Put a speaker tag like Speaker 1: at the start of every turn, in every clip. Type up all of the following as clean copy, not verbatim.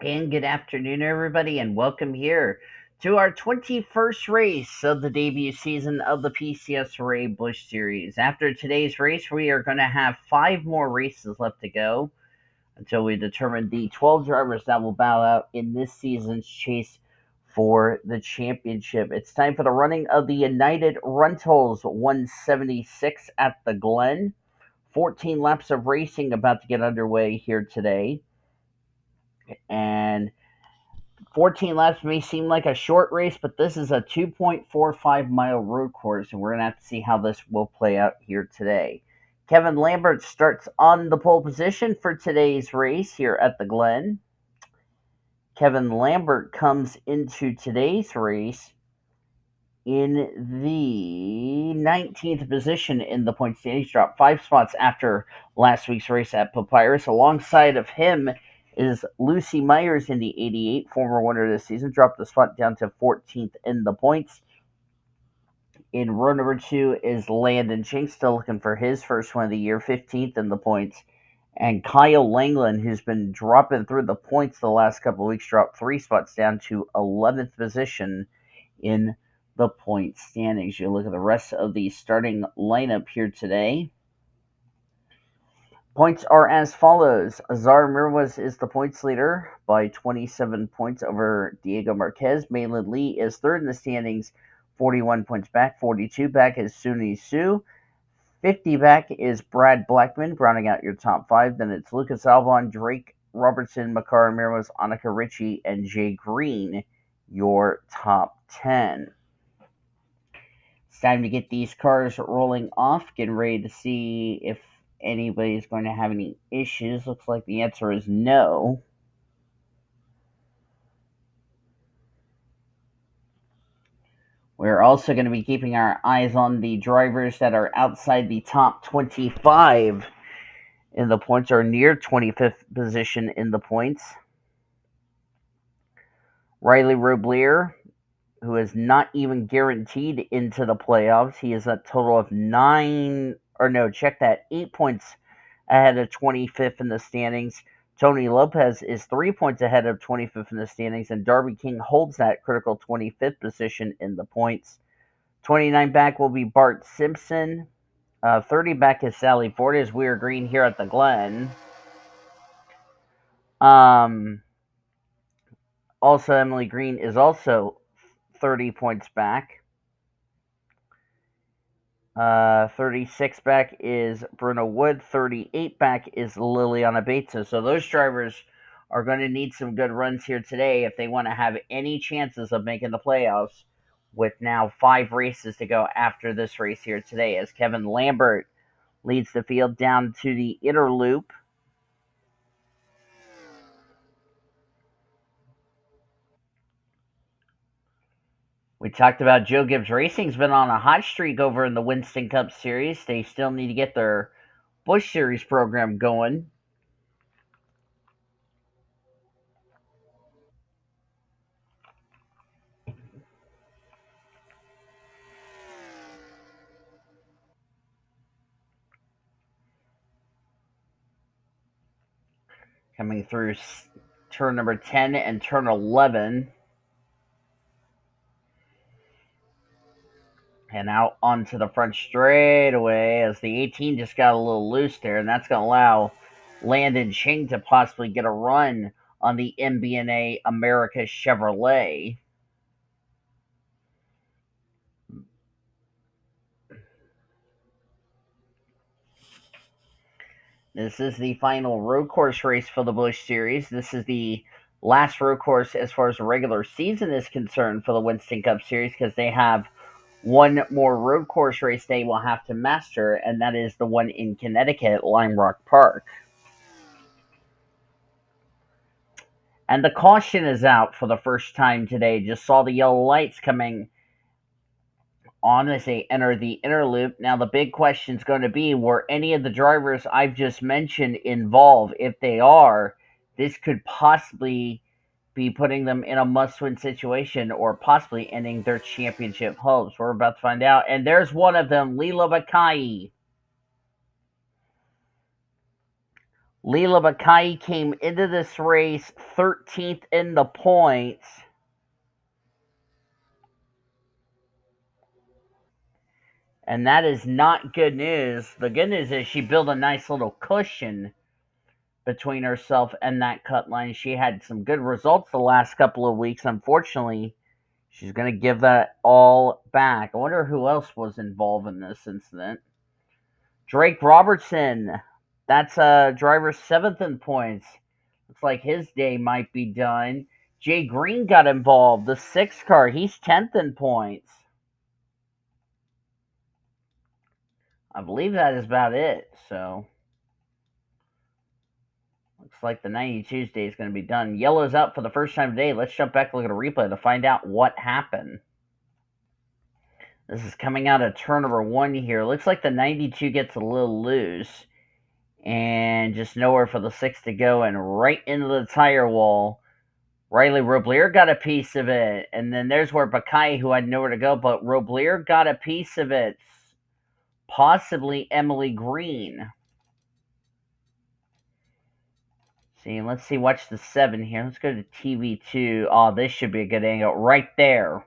Speaker 1: And good afternoon, everybody, and welcome here to our 21st race of the debut season of the PCSRA Busch Series. After today's race, we are going to have 5 more races left to go until we determine the 12 drivers that will bow out in this season's chase for the championship. It's time for the running of the United Rentals 176 at the Glen. 14 laps of racing about to get underway here today. And 14 laps may seem like a short race, but this is a 2.45-mile road course, and we're going to have to see how this will play out here today. K Lambert starts on the pole position for today's race here at the Glen. K Lambert comes into today's race in the 19th position in the point standings, dropped 5 spots after last week's race at Papyrus. Alongside of him is Lucy Myers in the 88, former winner of the season, dropped the spot down to 14th in the points. In row number 2 is Landon Ching, still looking for his first win of the year, 15th in the points. And K Langeland, who's been dropping through the points the last couple of weeks, dropped 3 spots down to 11th position in the point standings. You look at the rest of the starting lineup here today. Points are as follows. Azar Amirmoez is the points leader by 27 points over Diego Marquez. Maylin Lee is third in the standings, 41 points back. 42 back is S Hsu. 50 back is Brad Blackmon, rounding out your top 5. Then it's Lucas Albon, Drake Robertson, M Amirmoez, Annika Ricci, and Jay Green, your top 10. It's time to get these cars rolling off, getting ready to see if anybody's going to have any issues. Looks like the answer is no. We're also going to be keeping our eyes on the drivers that are outside the top 25 in the points, or near 25th position in the points. Riley Roblier, who is not even guaranteed into the playoffs. He is a total of 8 points ahead of 25th in the standings. Tony Lopez is 3 points ahead of 25th in the standings, and Darby King holds that critical 25th position in the points. 29 back will be Bart Simpson. 30 back is Sally Ford, as we are green here at the Glen. Also, Emily Green is also 30 points back. 36 back is Bruno Wood. 38 back is Liliana Bates. So those drivers are going to need some good runs here today if they want to have any chances of making the playoffs, with now 5 races to go after this race here today, as K Lambert leads the field down to the inner loop. We talked about Joe Gibbs Racing's been on a hot streak over in the Winston Cup Series. They still need to get their Busch Series program going. Coming through turn number 10 and turn 11. And out onto the front straightaway, as the 18 just got a little loose there, and that's going to allow Landon Ching to possibly get a run on the MBNA America Chevrolet. This is the final road course race for the Busch Series. This is the last road course as far as the regular season is concerned for the Winston Cup Series, because they have one more road course race they will have to master, and that is the one in Connecticut at Lime Rock Park. And the caution is out for the first time today. Just saw the yellow lights coming on as they enter the inner loop. Now, the big question is going to be, were any of the drivers I've just mentioned involved? If they are, this could possibly be putting them in a must-win situation, or possibly ending their championship hopes. We're about to find out. And there's one of them, L Pelekai. Leela Bakai came into this race 13th in the points. And that is not good news. The good news is she built a nice little cushion between herself and that cut line. She had some good results the last couple of weeks. Unfortunately, she's going to give that all back. I wonder who else was involved in this incident. Drake Robertson. That's driver 7th in points. Looks like his day might be done. Jay Green got involved. The 6 car. He's 10th in points. I believe that is about it. So looks like the 90 Tuesday is going to be done. Yellow's out for the first time today. Let's jump back and look at a replay to find out what happened. This is coming out of turn number 1 here. Looks like the 92 gets a little loose. And just nowhere for the 6 to go. And right into the tire wall. Riley Roblier got a piece of it. And then there's where Bakai, who had nowhere to go. But Roblier got a piece of it. Possibly Emily Green. See, let's see, watch the 7 here. Let's go to TV2. Oh, this should be a good angle. Right there.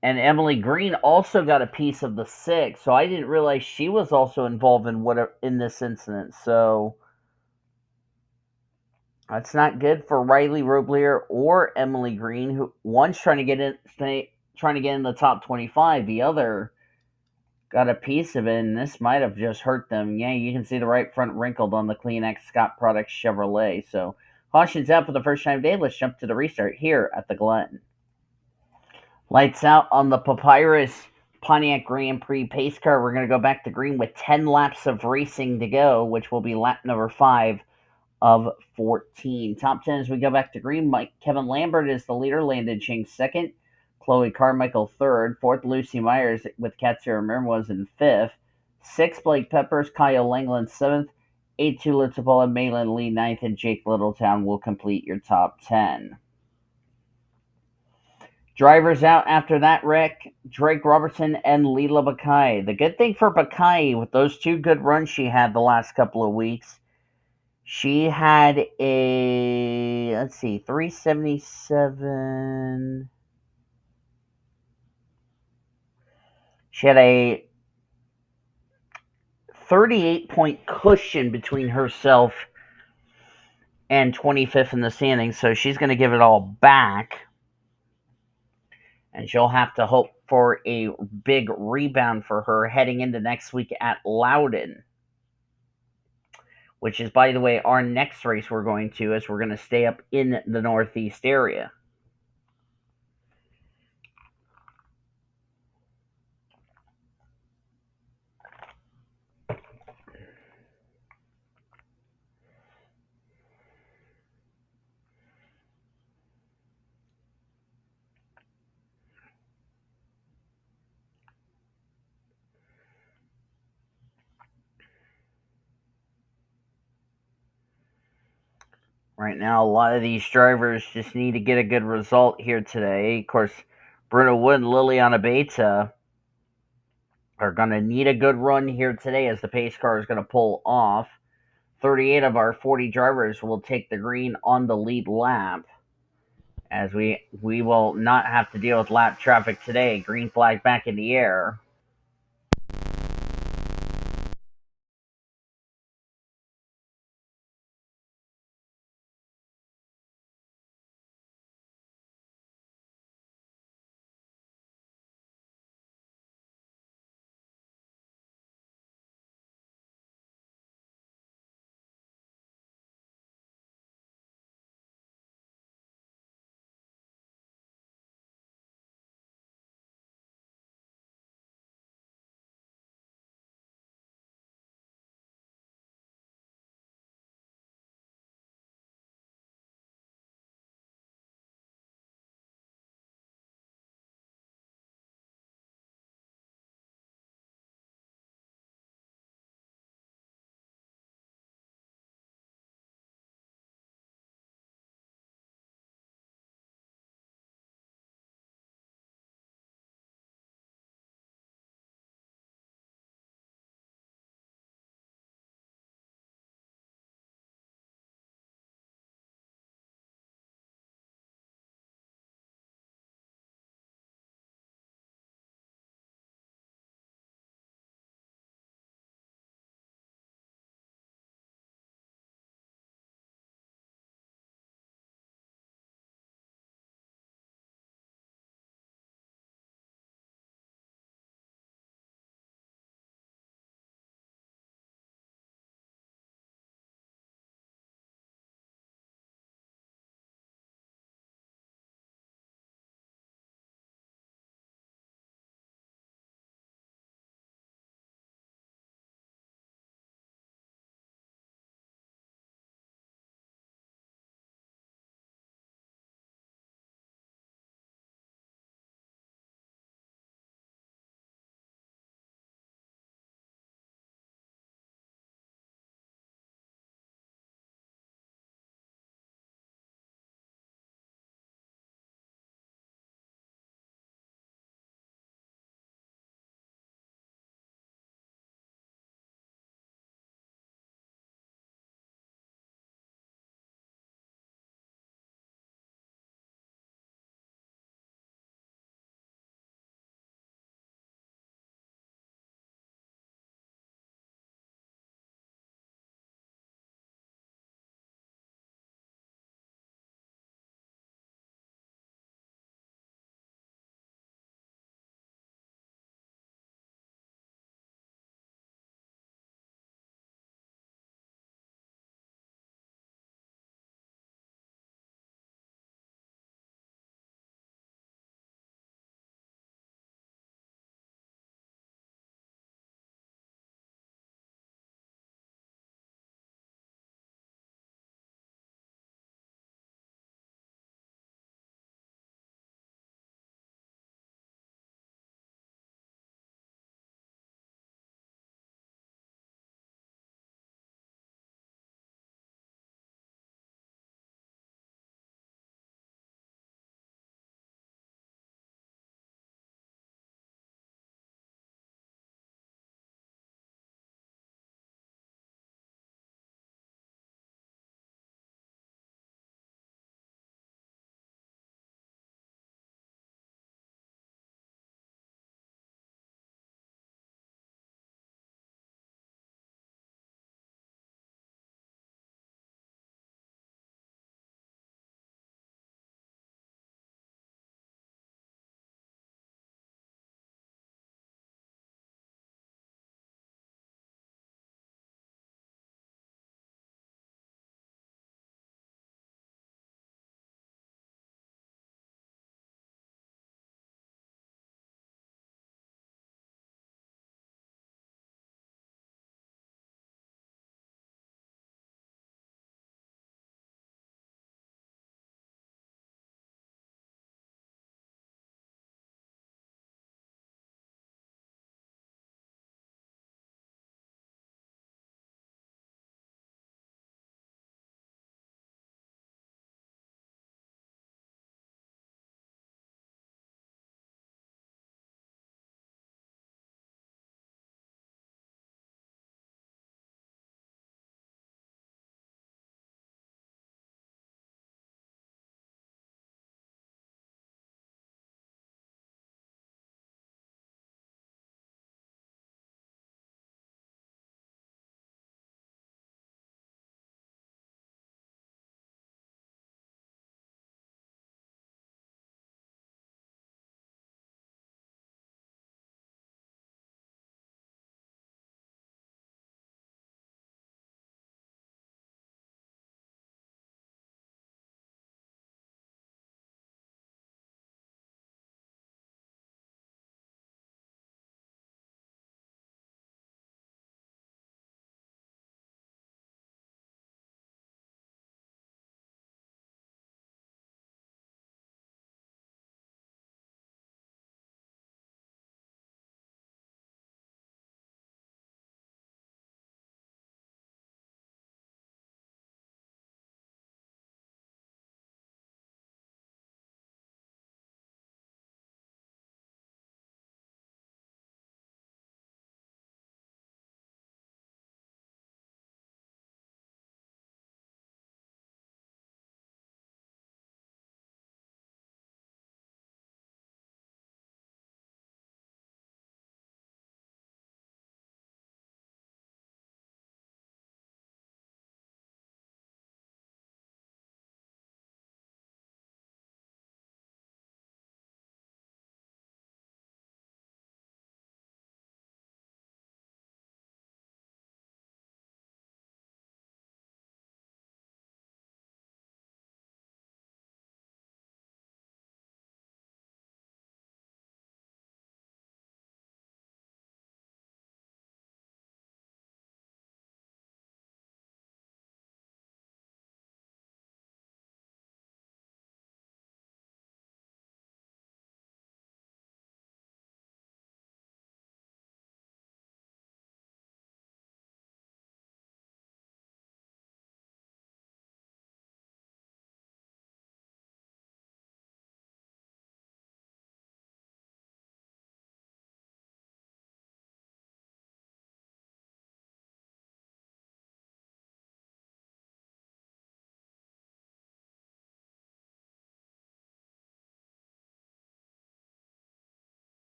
Speaker 1: And Emily Green also got a piece of the 6, so I didn't realize she was also involved in this incident. So that's not good for Riley Roblier or Emily Green, who one's trying to get in the top 25, the other got a piece of it, and this might have just hurt them. Yeah, you can see the right front wrinkled on the CleanX Scott Products Chevrolet. So caution's out for the first time today. Let's jump to the restart here at the Glen. Lights out on the Papyrus Pontiac Grand Prix pace car. We're going to go back to green with 10 laps of racing to go, which will be lap number 5 of 14. Top 10 as we go back to green. Kevin Lambert is the leader. Landon Ching second. Chloe Carmichael third. Fourth, Lucy Myers with Azar Amirmoez in fifth. Sixth, Blake Peppers. Kyle Langeland seventh. 8 Tula Tabola, Malin Lee ninth, and Jake Littletown will complete your top 10. Drivers out after that wreck, Drake Robertson and Leela Bakai. The good thing for Bakai, with those 2 good runs she had the last couple of weeks, she had a, 377. She had a 38-point cushion between herself and 25th in the standings, so she's going to give it all back. And she'll have to hope for a big rebound for her heading into next week at Loudon, which is, by the way, our next race we're going to, as we're going to stay up in the Northeast area. Right now, a lot of these drivers just need to get a good result here today. Of course, Bruno Wood and Liliana Beta are going to need a good run here today, as the pace car is going to pull off. 38 of our 40 drivers will take the green on the lead lap, as we will not have to deal with lap traffic today. Green flag back in the air.